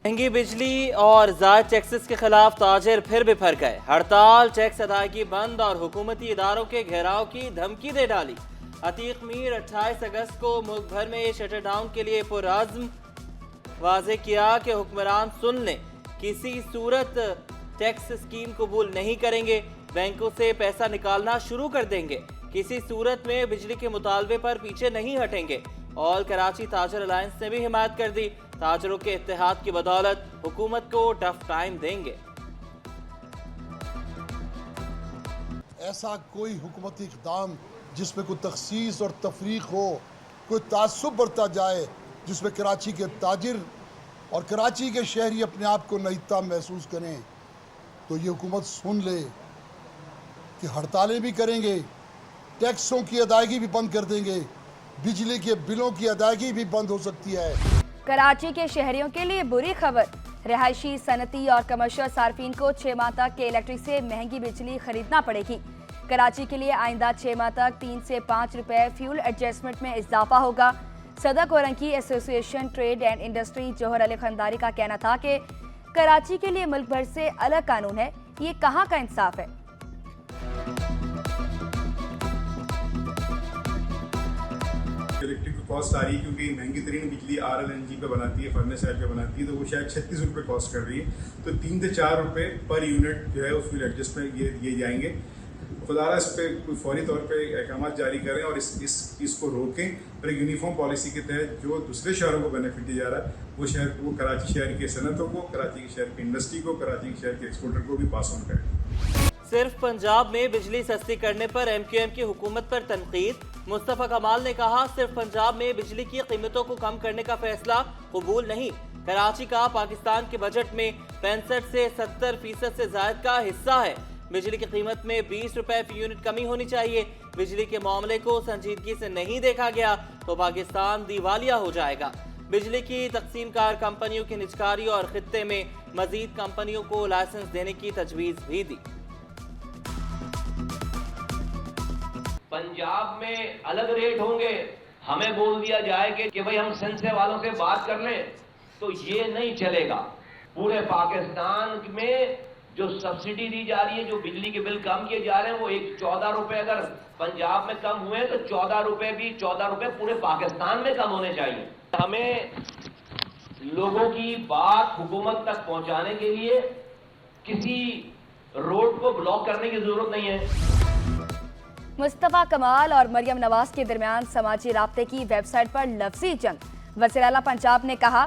महंगी बिजली और ज़ायद टैक्सेस के खिलाफ ताजिर फिर बिफर गए। हड़ताल, टैक्स अदायगी बंद और हुकूमती इदारों के घेराव की धमकी दे डाली। अतीक मीर 28 अगस्त को मुल्क भर में शटर डाउन के लिए पुरअज़्म वाज़े किया कि हुक्मरान सुन लें, किसी सूरत टैक्स स्कीम कबूल नहीं करेंगे, बैंकों से पैसा निकालना शुरू कर देंगे, किसी सूरत में बिजली के मुतालबे पर पीछे नहीं हटेंगे। ऑल कराची ताजर अलायंस ने भी हिमायत कर दी। ताजरों के इत्तेहाद की बदौलत हुकूमत को टफ टाइम देंगे। ऐसा कोई हुकूमती इक़दाम जिसमें कोई तखसीस और तफरीक हो, कोई तासुब बरता जाए, जिसमें कराची के ताजिर और कराची के शहरी अपने आप को नहीता महसूस करें, तो ये हुकूमत सुन ले कि हड़तालें भी करेंगे, टैक्सों की अदायगी भी बंद कर देंगे, बिजली के बिलों की अदायगी भी बंद हो सकती है। कराची के शहरियों के लिए बुरी खबर। रिहायशी, सनती और कमर्शियल सार्फिन को 6 माह तक के इलेक्ट्रिक से महंगी बिजली खरीदना पड़ेगी। कराची के लिए आइंदा 6 माह तक 3 से 5 रुपए फ्यूल एडजस्टमेंट में इजाफा होगा। सदर कोरंकी एसोसिएशन ट्रेड एंड इंडस्ट्री जौहर अली खंदारी का कहना था कि कराची के लिए मुल्क भर से अलग कानून है, ये कहाँ का इंसाफ है। इलेक्ट्रिक कॉस्ट आ रही है क्योंकि महंगी तरीन बिजली RLNG पे बनाती है, फर्नेस साइड पे बनाती है, तो वो शायद 36 रुपये कॉस्ट कर रही है। तो 3 से 4 रुपये पर यूनिट जो है उसमें एडजस्टमेंट ये जाएंगे। खुदारा इस पर कोई फौरी तौर पे अहकाम जारी करें और इसको रोकें और एक यूनिफॉर्म पॉलिसी के तहत जो दूसरे शहरों को बेनिफिट दिया जा रहा है वो कराची शहर के सनतों को, कराची के शहर की इंडस्ट्री को, कराची के शहर के एक्सपोर्टर को भी पास ऑन करें। सिर्फ पंजाब में बिजली सस्ती करने पर MQM की हुकूमत पर तनकीद। मुस्तफ़ा कमाल ने कहा, सिर्फ पंजाब में बिजली की कीमतों को कम करने का फैसला कबूल नहीं। कराची का पाकिस्तान के बजट में 65 से 70% से ज्यादा का हिस्सा है। बिजली की कीमत में 20 रुपए फी यूनिट कमी होनी चाहिए। बिजली के मामले को संजीदगी से नहीं देखा गया तो पाकिस्तान दिवालिया हो जाएगा। बिजली की तकसीमकार कंपनियों की निजकारी और खित्ते में मजीद कंपनियों को लाइसेंस देने की तजवीज भी दी। पंजाब में अलग रेट होंगे, हमें बोल दिया जाए कि भाई हम सेंसे वालों से बात कर लें, तो ये नहीं चलेगा। पूरे पाकिस्तान में जो सब्सिडी दी जा रही है, जो बिजली के बिल कम किए जा रहे हैं, वो 14 रुपए अगर पंजाब में कम हुए तो 14 रुपए पूरे पाकिस्तान में कम होने चाहिए। हमें लोगों की बात हुकूमत तक पहुंचाने के लिए किसी रोड को ब्लॉक करने की जरूरत नहीं है। मुस्तफ़ा कमाल और मरियम नवाज के दरमियान समाजी राब्ते की वेबसाइट पर लफ्जी जंग। वज़ीर आला पंजाब ने कहा,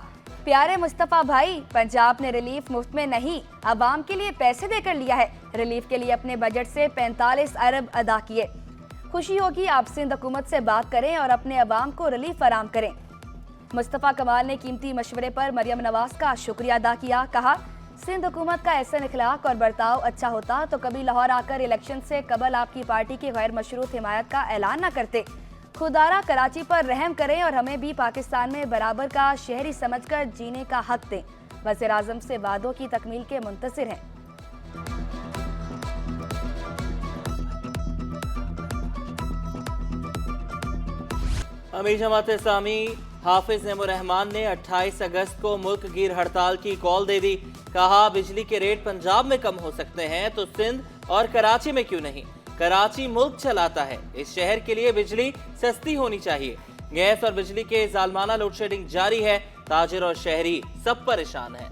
प्यारे मुस्तफ़ा भाई, पंजाब ने रिलीफ मुफ्त में नहीं, आवाम के लिए पैसे देकर लिया है। रिलीफ के लिए अपने बजट से 45 अरब अदा किए। खुशी होगी आप सिंध हुकूमत से बात करें और अपने अवाम को रिलीफ फराम करें। मुस्तफ़ा कमाल ने कीमती मशवरे पर मरियम नवाज का शुक्रिया अदा किया। कहा, सिंध हुकूमत का ऐसा इखलाक और बर्ताव अच्छा होता तो कभी लाहौर आकर इलेक्शन से कबल आपकी पार्टी की गैर मशरूत हिमायत का ऐलान न करते। खुदारा कराची पर रहम करें और हमें भी पाकिस्तान में बराबर का शहरी समझकर जीने का हक दें। वज़ीर आज़म से वादों की तकमील के मुंतज़िर हैं। अमीर जमात इस्लामी हाफिज नेमुर्रहमान ने 28 अगस्त को मुल्क गिर हड़ताल की कॉल दे दी। कहा, बिजली के रेट पंजाब में कम हो सकते हैं तो सिंध और कराची में क्यों नहीं। कराची मुल्क चलाता है, इस शहर के लिए बिजली सस्ती होनी चाहिए। गैस और बिजली के जालमाना लोड शेडिंग जारी है। ताजिर और शहरी सब परेशान हैं।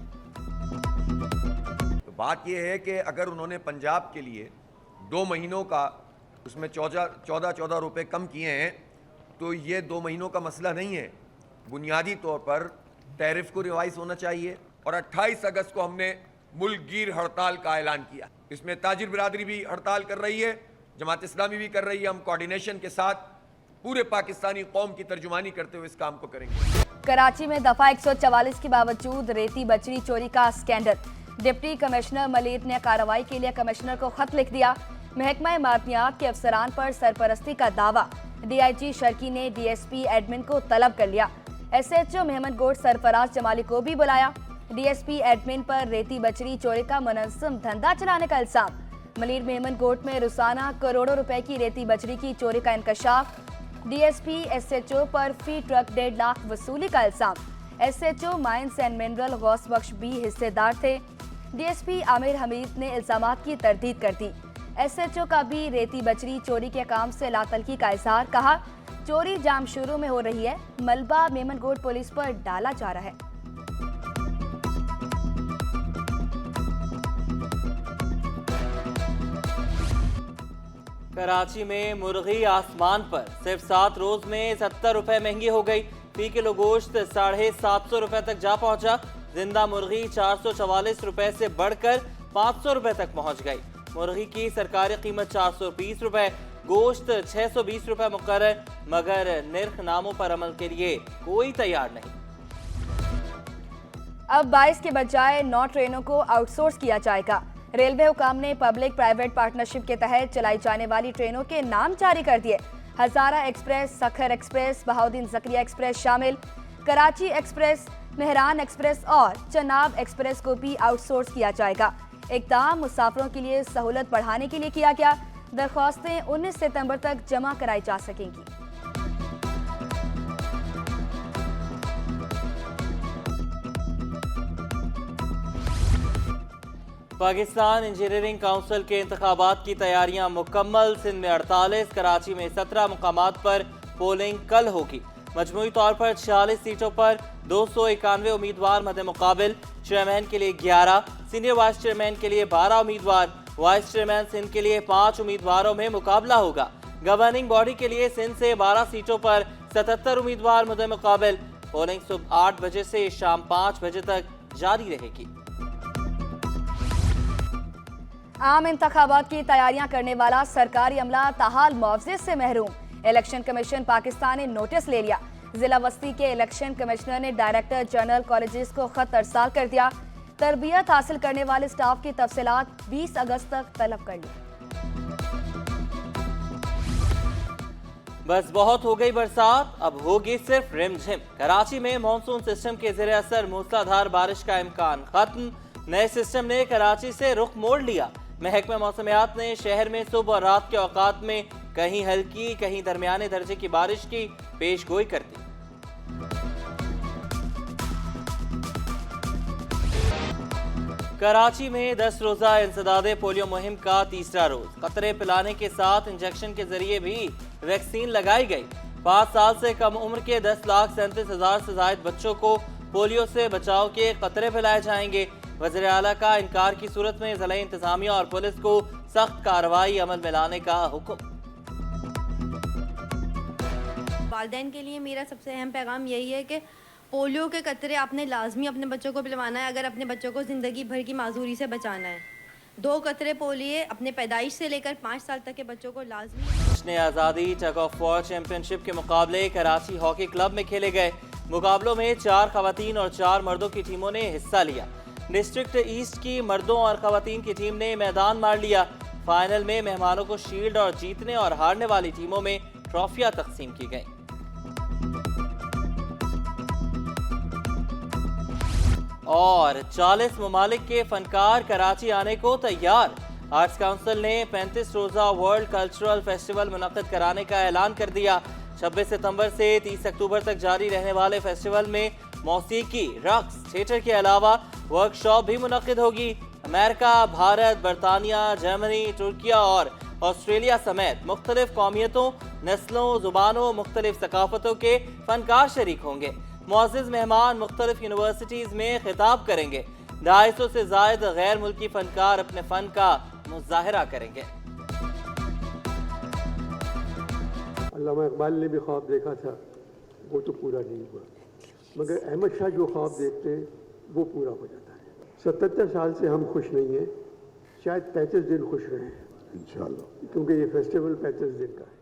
तो बात यह है कि अगर उन्होंने पंजाब के लिए 2 महीनों का उसमें 14 रुपए कम किए हैं तो ये 2 महीनों का मसला नहीं है। बुनियादी तौर पर टैरिफ को रिवाइज होना चाहिए। और 28 अगस्त को हमने मुल्क गिर हड़ताल का ऐलान किया। इसमें ताजिर बिरादरी भी हड़ताल कर रही है, जमात इस्लामी भी कर रही है। हम कोऑर्डिनेशन के साथ पूरे पाकिस्तानी कौम की तर्जुमानी करते हुए इस काम को करेंगे। कराची में दफा 144 के बावजूद रेती बजरी चोरी का स्कैंडल। डिप्टी कमिश्नर मलिक ने कार्रवाई के लिए कमिश्नर को खत लिख दिया। महकमा मादनियात के अफसरान पर सरपरस्ती का दावा। DIG शर्की ने DSP एडमिन को तलब कर लिया। SHO मेहमद गोट सरफराज जमाली को भी बुलाया। DSP एडमिन पर रेती बजरी चोरी का मुनज़्ज़म धंधा चलाने का इल्जाम। मलिर मेहमद गोट में रोजाना करोड़ों रुपए की रेती बजरी की चोरी का इंकशाफ। DSP SHO पर फी ट्रक 1.5 लाख वसूली का इल्जाम। SHO mines and mineral Gaus Bakhsh भी हिस्सेदार थे। DSP आमिर हमीद ने इल्जामात की तरदीद कर दी। SHO का भी रेती बजरी चोरी के काम से लातलकी का इजहार, कहा चोरी जाम शुरू में हो रही है, मलबा मेमनगोट पुलिस पर डाला जा रहा है। कराची में मुर्गी आसमान पर, सिर्फ 7 रोज में 70 रुपए महंगी हो गई। फी किलो गोश्त 750 रुपए तक जा पहुंचा। जिंदा मुर्गी 444 रुपए से बढ़कर 500 रुपए तक पहुंच गई। मुर्गी की सरकारी कीमत 420 रुपए, गोश्त 620 रुपए मुकर्रर, मगर निर्ख नामों पर अमल के लिए कोई तैयार नहीं। अब 22 के बजाय 9 ट्रेनों को आउटसोर्स किया जाएगा। रेलवे हुकाम ने पब्लिक प्राइवेट पार्टनरशिप के तहत चलाई जाने वाली ट्रेनों के नाम जारी कर दिए। हजारा एक्सप्रेस, सखर एक्सप्रेस, बहाउद्दीन जकरिया एक्सप्रेस शामिल। कराची एक्सप्रेस, मेहरान एक्सप्रेस और चनाब एक्सप्रेस को भी आउटसोर्स किया जाएगा। इक़दाम मुसाफिरों के लिए सहूलत बढ़ाने के लिए किया गया। दरख्वास्तें 19 सितंबर तक जमा कराई जा सकेंगी। पाकिस्तान इंजीनियरिंग काउंसिल के इंतखाबात की तैयारियां मुकम्मल। सिंध में 48, कराची में 17 मुकामात पर पोलिंग कल होगी। मजमूई तौर पर 46 सीटों पर 291 उम्मीदवार मद्दे मुकाबिल। चेयरमैन के लिए 11, सीनियर वाइस चेयरमैन के लिए 12 उम्मीदवार, वाइस चेयरमैन सिंध के लिए 5 उम्मीदवारों में मुकाबला होगा। गवर्निंग बॉडी के लिए सिंध से 12 सीटों पर 77 उम्मीदवार मद्दे मुकाबिल। पोलिंग सुबह 8 बजे से शाम 5 बजे तक जारी रहेगी। आम इंतखाबात की तैयारियां करने वाला सरकारी अमला ताहाल मुआवजे से महरूम। इलेक्शन कमीशन पाकिस्तान ने नोटिस ले लिया। जिला वस्ती के इलेक्शन कमिश्नर ने डायरेक्टर जनरल कॉलेजेस को खत अरसाल कर दिया। तरबियत हासिल करने वाले स्टाफ की तफसीलात 20 अगस्त तक तलब कर ली। बस बहुत हो गई बरसात, अब होगी सिर्फ रिमझिम। कराची में मानसून सिस्टम के ज़रिए असर मूसलाधार बारिश का इम्कान खत्म। नए सिस्टम ने कराची से रुख मोड़ लिया। महकमा मौसमियात ने शहर में सुबह और रात के औकात में कहीं हल्की कहीं दरमियाने दर्जे की बारिश की पेशगोई कर दी। कराची में 10 रोजा इंसदादे पोलियो मुहिम का तीसरा रोज। कतरे पिलाने के साथ इंजेक्शन के जरिए भी वैक्सीन लगाई गई। 5 साल से कम उम्र के 10,37,000 से ज्यादा बच्चों को पोलियो से बचाव के कतरे पिलाए जाएंगे। वज़ीर आला का इनकार की सूरत में ज़िला इंतजामिया और पुलिस को सख्त कार्रवाई अमल में लाने का हुक्म। वालिदैन के लिए मेरा सबसे अहम पैगाम यही है कि पोलियो के कतरे आपने लाजमी अपने बच्चों को पिलवाना है, अगर अपने बच्चों को ज़िंदगी भर की माजूरी से बचाना है। 2 कतरे पोलियो अपने पैदाइश से लेकर 5 साल तक के बच्चों को लाजमी। जश्न आज़ादी टग ऑफ वॉर चैंपियनशिप के मुकाबले कराची हॉकी क्लब में खेले गए। मुकाबलों में 4 खवातीन और 4 मर्दों की टीमों ने हिस्सा लिया। डिस्ट्रिक्ट ईस्ट की मर्दों और खवातीन की टीम ने मैदान मार लिया। फाइनल में मेहमानों को शील्ड और जीतने और हारने वाली टीमों में ट्रॉफियां तकसीम की गईं। और 40 ममालिक के फनकार कराची आने को तैयार। आर्ट्स काउंसिल ने 35 रोजा वर्ल्ड कल्चरल फेस्टिवल मुनक्किद कराने का ऐलान कर दिया। 26 सितंबर से 30 अक्टूबर तक जारी रहने वाले फेस्टिवल में मौसीकी, रक्स, थिएटर के अलावा वर्कशॉप भी मुनक्किद होगी। अमेरिका, भारत, बरतानिया, जर्मनी, तुर्किया और ऑस्ट्रेलिया समेत मुख्तलिफ कौमियतों, नस्लों, जुबानों, मुख्तलिफ सकाफतों के फनकार शरीक होंगे। मुअज़्ज़िज़ मेहमान मुख्तलिफ यूनिवर्सिटीज़ में खिताब करेंगे। 250 से ज़ायद गैर मुल्की फनकार अपने फ़न का मुज़ाहिरा करेंगे। अल्लामा इकबाल ने भी ख्वाब देखा था, वो तो पूरा नहीं हुआ, मगर अहमद शाह जो ख्वाब देखते हैं वो पूरा हो जाता है। 77 साल से हम खुश नहीं हैं, शायद 35 दिन खुश रहे हैं इंशाअल्लाह, क्योंकि ये फेस्टिवल 35 दिन का है।